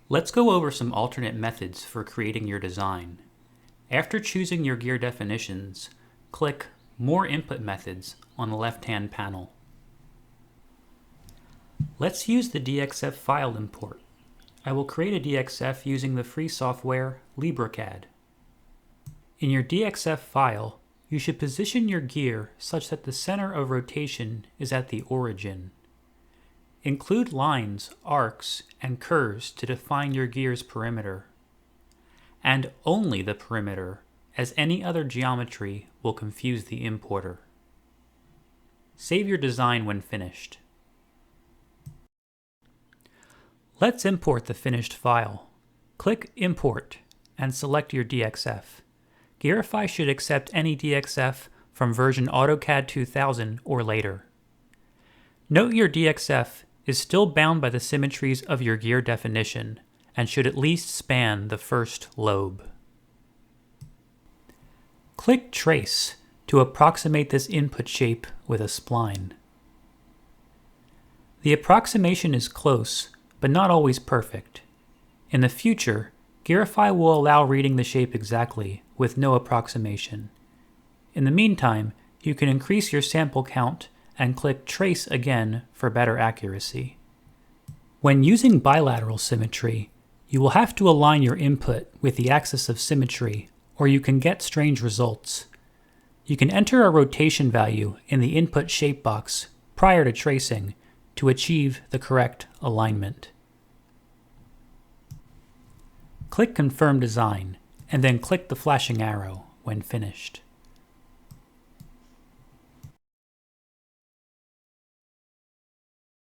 Let's go over some alternate methods for creating your design. After choosing your gear definitions, click More Input Methods on the left-hand panel. Let's use the DXF file import. I will create a DXF using the free software LibreCAD. In your DXF file, you should position your gear such that the center of rotation is at the origin. Include lines, arcs, and curves to define your gear's perimeter. And only the perimeter, as any other geometry will confuse the importer. Save your design when finished. Let's import the finished file. Click Import and select your DXF. Gearify should accept any DXF from version AutoCAD 2000 or later. Note your DXF is still bound by the symmetries of your gear definition and should at least span the first lobe. Click Trace to approximate this input shape with a spline. The approximation is close, but not always perfect. In the future, Gearify will allow reading the shape exactly with no approximation. In the meantime, you can increase your sample count and click Trace again for better accuracy. When using bilateral symmetry, you will have to align your input with the axis of symmetry, or you can get strange results. You can enter a rotation value in the input shape box prior to tracing to achieve the correct alignment. Click Confirm Design, and then click the flashing arrow when finished.